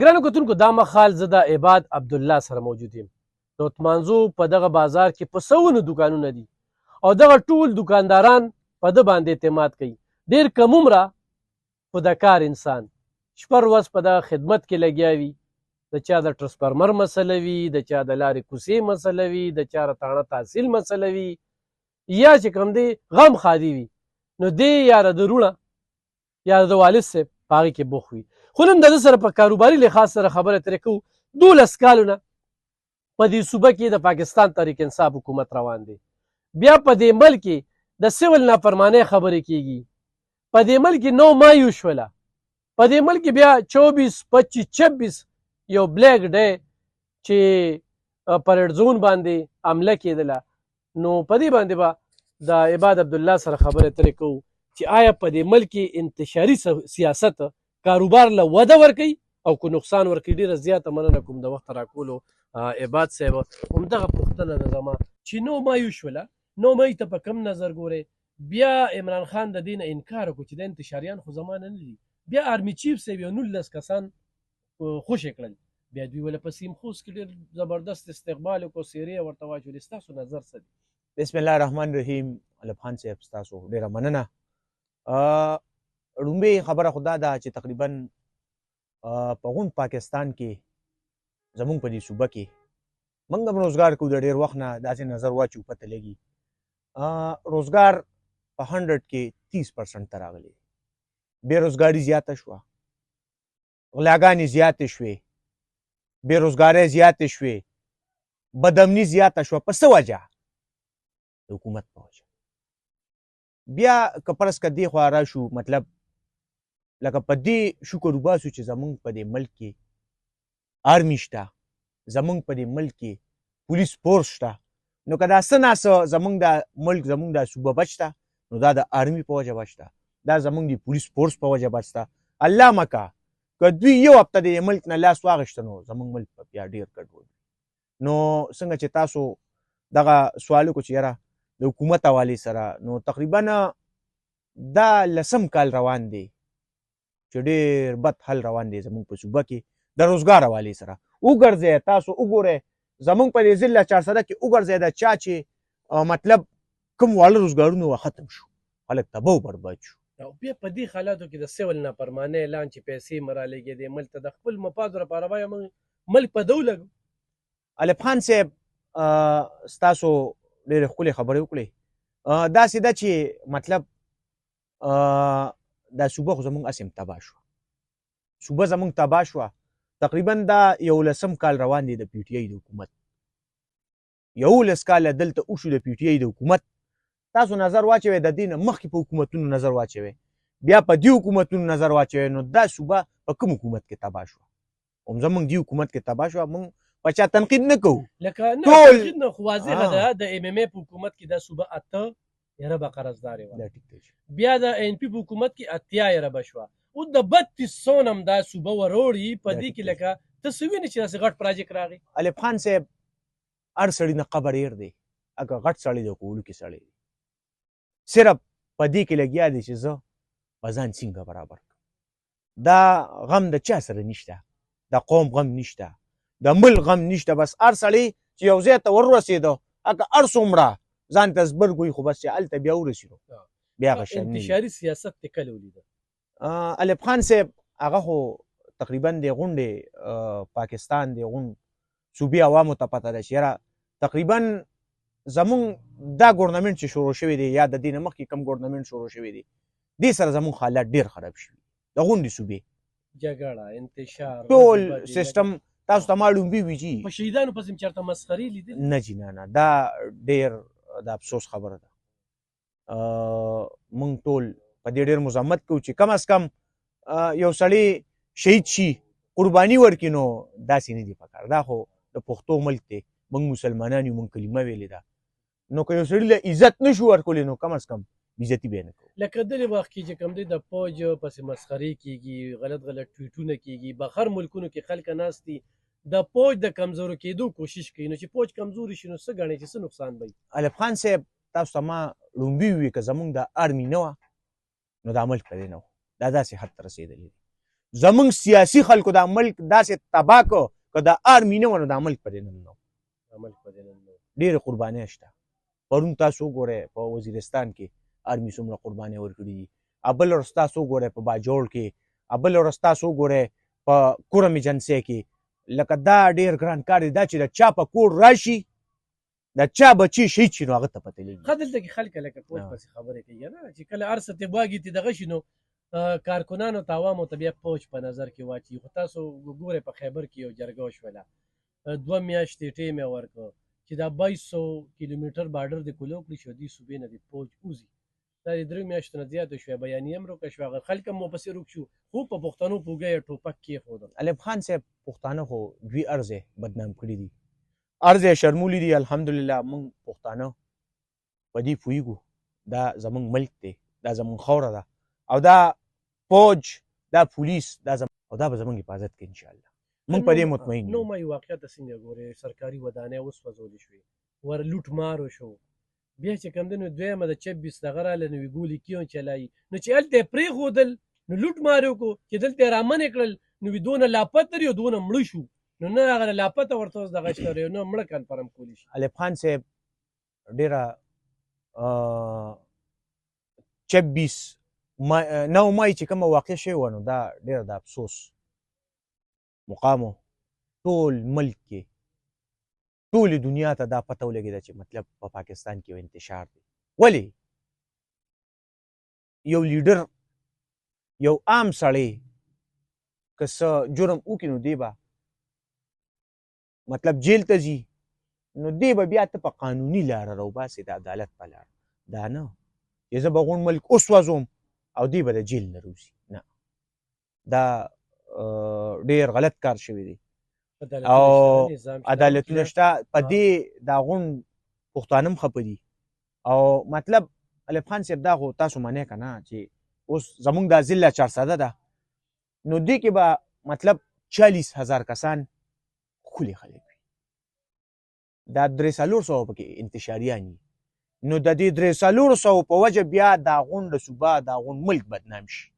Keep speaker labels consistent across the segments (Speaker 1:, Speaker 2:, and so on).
Speaker 1: ګرانو کتونکو دا مهال زه د عباد عبدالله سره موجود یم. د عثمانزو په دغه بازار کې په سوونو دوکانونه دي او دغه ټول دوکانداران په ده باندې اعتماد کوي. ډېر کم عمره په د کار انسان شپه ورځ په دغه خدمت کې لګیا وي. د چا د ټرانسفارمر مسله وي، د چا د لارې کوڅې مسله وي، د چا د تاڼه تحصیل مسله وي، یا چې کوم دی غم خادي وي، نو دې یا د وروڼه یا د والد صاحب په هغې کې بوخت وي. خو نن د ده سره په کاروباري لحاظ سره خبره ترې کوو. 12 کالونه په دې صوبه کې د پاکستان تحریک انصاف حکومت روان دی. بیا په دې ملک کې د سیول نافرمانۍ خبرې کېږي. په دې ملک کې 9 مایو شوله. په دې ملک کې بیا 24 25 26 یو بلیک ډے چې پریډ زون باندې حمله کېدله. نو په دې باندې به د عباد عبدالله سره خبرې ترې کوو چې آیا په دې ملک کې انتشاري سیاست کاروبار له وده ورکوي او که نقصان ورکوي. ډېره زیاته مننه کوم د وخت راکولو عباد صاحب. همدغه پوښتنه ده زما چې 9 مایو شوله، 9 مای ته په کم نظر ګورئ؟ بیا عمران خان د دې نه انکار وکړو چې د انتشاریان خو زما نه دي. بیا آرمي چیف صاحب یو 19 کسان خوشې کړل. بیا دوی ولې په سیم خوست کې ډېر زبردست استقبال وکړو، څېرې ورته واچولې. ستاسو نظر څه دی؟
Speaker 2: بسم الله الرحمن الرحیم. الف خان صاحب ستاسو ډېره مننه. لومبۍ خبره خو دا ده چې تقریبا په غون پاکستان کې زمونږ په دې صوبه کې موږ هم روزګار کوو. د ډېر وخت نه داسې نظر واچو پته لګي روزګار په 100 کې 30% ته راغلی. بېروزګاري زیاته شوه، غلاګانې زیاتې شوې، بېروزګارۍ زیاتې شوې، بدامني زیاته شوه. په څه وجه؟ د حکومت په وجه. بیا که فرض که دې خوا راشو، مطلب لکه په دې شکر وباسو چې زمونږ په دې ملک کې آرمي شته، زمونږ په دې ملک کې پولیس فورس شته. نو که دا څه ناڅه زمونږ د ملک زمونږ د صوبه بچ ته، نو دا د آرمي په وجه بچ ته، دا زمونږ د پولیس فورس په وجه بچ ته. الله مکه که دوی یو هفته د ملک نه لاس واخیسته نو زمونږ ملک به بیا ډېر ګډوډ وي. نو څنګه چې تاسو دغه سوال وکړو چې یاره د حکومت حوالې سره، نو تقریبا دا 10 کال روان دی چې ډېر بد حل روان دی زمونږ په صوبه کې د روزګار حوالې سره. وګرځئ تاسو وګورئ زمونږ په دې ضلع چارسده کې وګرځئ د چا چې مطلب کوم واړه روزګارونه ختم شو، خلک تباه و برباد شو.
Speaker 1: او بیا په دې حالاتو کې د سیول نافرمانۍ اعلان چې پیسې مه رالېږېدې ملک ته د خپل مفادو لپاره باید موږ ملک په ده ولګو.
Speaker 2: الف خان صاحب ستاسو ډېرې ښکلې خبرې وکړې. داسې ده چې مطلب دا صوبه خو زمونږ هسې هم تباه شوه. صوبه زمونږ تباه شوه. تقریبا دا 11 کال روان دی د پی ټي آی د حکومت. 11 کاله دلته وشو د پی ټي آی د حکومت. تاسو نظر واچوئ د دې نه مخکې په حکومتونو نظر واچوئ، بیا په دې حکومتونو نظر واچوئ، نو دا صوبه په کوم حکومت کې تباه شوه؟ هم زمونږ دې حکومت کې تباه شوه. موږ په چا تنقید نه کوو.
Speaker 1: لکه نه تنقید نه، خو واضحه ده د ایم ایم ای په حکومت کې دا صوبه 8 یره به قرضدارې وه. بیا د این پی په حکومت کې 80 یره به شوه. اوس د 32 هم دا صوبه وروړي. په دې کې لکه ته څه وینې چې داسې غټ پراجیکټ راغی؟
Speaker 2: الف خان صاحب هر سړي نه قبر هېر دی. اګه غټ سړی دی که وړوکی سړی دی، صرف په دې کې لګیا دی چې زه به ځان څنګه برابر کړم. دا غم د چا سره نشته، د قوم غم نشته، د ملک غم نشته. بس هر سړی چې یو ځای ته ورسېده، هکه هر څومره ځان ته زبرګ وي، خو بس چې هلته بیا ورسېدو بیا هغه شی نه وي.
Speaker 1: انتشاري سیاست دې کله ولیده؟
Speaker 2: الف خان صاحب هغه خو تقریبا د غونډې پاکستان د غونډ صوبې عوامو ته پته ده چې یاره تقریبا زمونږ دا ګورنمنټ چې شروع شوی دی یا د دې نه مخکې کوم ګورنمنټ شروع شوی دی، دې سره زمونږ حالات ډېر خراب شوي د غونډې صوبې.
Speaker 1: جګړه، انتشار،
Speaker 2: ټول سیستم تاسو ته ما لومبي وي جي
Speaker 1: په شهیدانو پسې هم چېرته مسخرې لیدلې؟
Speaker 2: نه جي نه، دا ډېر د افسوس خبره ده. موږ ټول په دې ډېر مزاحمت کوو چې کم از کم یو سړی شهید شي، قرباني ورکړي، نو داسې نه دي پکار. دا خو د پښتو ملک دی، موږ مسلمانان یو، موږ کلمه ویلې ده. نو که یو سړي له عزت نه شو ورکولی، نو کم از کم بېعزتي به یې نه کوو.
Speaker 1: لکه دلې وخت کې چې کوم دی د فوج پسې مسخرې کېږي، غلط غلط ټویټونه کېږي، بهر ملکونو کې خلک ناست دي د فوج د کمزورو کېدو کوشش کوي. نو چې فوج کمزوري شي نو څه ګڼئ چې څه نقصان به وي؟
Speaker 2: الف خان صاحب تاسو ته ما لومبي ووي که زمونږ د آرمي نه وه نو دا ملک په دې نه و، دا داسې حد ته رسېدلی دی. زمونږ سیاسي خلکو دا ملک داسې تباه کړ که د آرمي نه وه نو دا ملک په دې نن نه
Speaker 1: عمل په دې نن
Speaker 2: ډېرې قربانۍ شته پرون تاسو وګورئ په وزیرستان کې آرمي څومره قربانۍ ورکړي دي بل ورځ تاسو وګورئ په باجوړ کې بل ورځ تاسو وګورئ په کورم ایجنسۍ کې لکه دا ډېر ګران کار دی دا چې د چا په کور راشي د چا بچي شهید شي نو هغه ته پته لګي
Speaker 1: ښه دلته کې خلک لکه پوج پسې خبرې کوي نه چې کله هر څه ته باږي ته دغه شي نو کارکنانو ته عوامو ته بیا پوج په نظر کې واچي خو تاسو ګورئ په خیبر کې یو جرګه وشوله 2 میاشتې ټیم یې ورکړ چې دا 2200 کیلومتر بارډر د کولو کړي شو دي صوبې نه د پوج وځي دا د 3 میاشتو نه زیاته شوه بیانیه هم روکه شوه هغه خلک هم ورپسې روک شو خو په پښتنو په اوږه یې ټوپک کېښودل
Speaker 2: الف خان صاحب پښتانه خو دوی ارزه بدنام کړي دي ارزه شرمولی دي الحمدلله موږ پښتانه په دې پوهیږو دا زمونږ ملک دی دا زمونږ خوره ده او دا فوج دا پولیس دا او دا به زمونږ حفاظت کوي انشاءالله موږ په دې مطمئن
Speaker 1: نو ما یو واقعیت څنګه ګورې سرکاري ودانۍ وسوځولې شوې ور لوټ مارو شو بیا چې کوم دی نو دویمه د 26 دغه راله نو وي ګولې کیون چلایي نو چې هلته یې پرېښودل نو لوټ مار یې وکړو چې دلته یې رامنې کړل نو وي دونه لاپته لري او دونه مړه شو نو نه هغه لاپته ورته اوس دغه شته نه مړه کنفرم کولی شي
Speaker 2: الف خان صاحب ډېره 26 9 مای چې کومه واقع شوې وه نو دا ډېره د افسوس مقامو ټول ملک کې ټولې دنیا ته دا پته ولګېده چې مطلب په پاکستان کې یو انتشار دی ولې یو لیډر یو عام سړی که څه جرم وکړي نو دی به مطلب جیل ته ځي نو دی به بیا ته په قانوني لاره راوباسې د عدالت په لاره دا نه چې زه به غونډ ملک وسوځوم او دی به د جیل نه روځي نه دا ډېر غلط کار شوی دی او عدالتونه شته په دې دا غونډ پښتانه هم خفه دي او مطلب الف خان صاحب دا خو تاسو منئ که نه چې اوس زمونږ دا ضلع چارسده ده نو دې کې به مطلب 40,000 کسان ښکلي خلک وي دا 300 پکې انتشاریان وي نو د دې 300 په وجه بیا دا غونډ صوبه دا غونډ ملک بدنام شي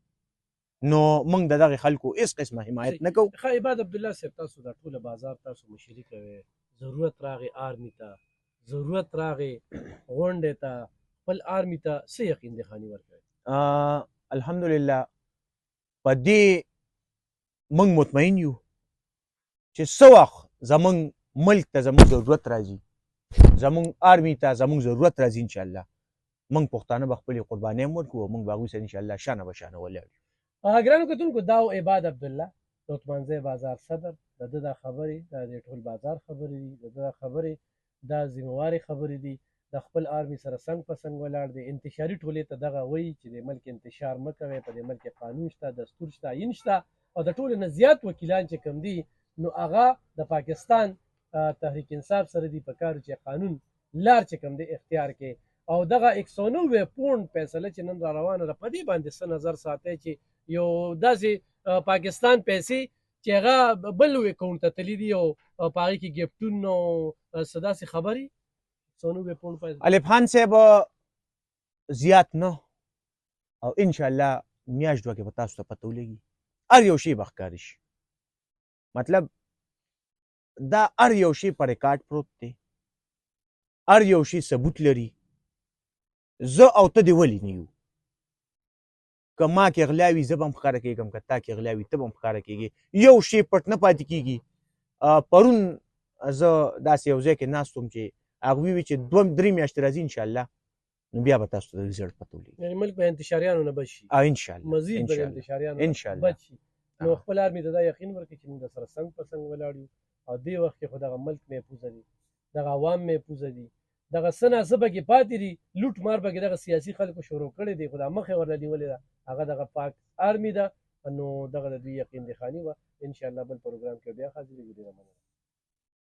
Speaker 2: نو موږ د دغه خلکو هېڅ قسمه حمایت نه کوو
Speaker 1: ښه عباد عبدالله صاحب تاسو دا ټوله بازار تاسو مشري کوئ ضرورت راغی آرمي ته ضرورت راغی غونډې ته خپل آرمي ته څه یقین دخاني ورکوي
Speaker 2: الحمدلله په دې موږ مطمئن یو چې څه وخت زمونږ ملک ته زمونږ ضرورت راځي زمونږ آرمي ته زمونږ ضرورت راځي انشاءالله موږ پښتانه به خپلې قربانۍ هم ورکړو موږ به هغوی سره انشاءالله شانه به شانه ولاړ یو
Speaker 1: ګرانو کتونکو دا و عباد عبدالله توتمنځی بازار صدر د ده دا خبرې دا د ټول بازار خبرې دي د ده دا خبرې دا ذمهوارې خبرې دي د خپل آرمي سره څنګ په څنګ ولاړ دی انتشاري ټولې ته دغه وایي چې د ملک انتشار مه کوئ په دې ملک قانون شته دستور شته آیین شته او د ټولو نه زیات وکیلان چې کوم دي نو هغه د پاکستان تحریک انصاف سره دي په کار چې قانون لار چې کوم دی اختیار کې او دغه 190 پوند فیصله چې نن را روانه ده په دې باندې څه نظر ساتئ چې یو داسې پاکستان پیسې چې هغه بل اکاونټ ته تللي دي او په هغې کې ګفټون او څه داسې خبرې 190 پوند پیسې
Speaker 2: الف خان صاحب زیات نه او انشاءالله میاشت دوه کې به تاسو ته پته ولګي هر یو شی به ښکاره شي مطلب دا هر یو شی په ریکارډ پروت دی هر یو شی ثبوت لري زه او ته دې ولې نه یو که ما کې غلا وي زه به هم ښکاره کېږم که تا کې غلا وي ته به هم ښکاره کېږي یو شی پټ نه پاتې کېږي پرون زه داسې یو ځای کې ناست وم چې هغوی وي چې 2-3 میاشتې راځي انشاءالله نو بیا به تاسو ته د رزلټ پته ولګي
Speaker 1: یعنې ملک به انتشاریانو نه بچ شي
Speaker 2: انشاءالله
Speaker 1: مزید به د انتشاریانو
Speaker 2: انشاءالله
Speaker 1: بچ شي نو خپل آرمي ته دا یقین ورکړي چې موږ د سره څنګ په څنګ ولاړ یو او دې وخت کې خو دغه ملک محفوظه دي دغه عوام محفوظه دي دغه څه ناڅه پکې پاتې دي لوټ مار پکې دغه سیاسي خلکو شروع کړی دی خو دا مخې ورله نیولې ده هغه دغه پاک آرمي ده نو دغه د دوی یقین دخاني وه انشاءالله بل پروګرام کې بیا حاضرېږو ډېره مننه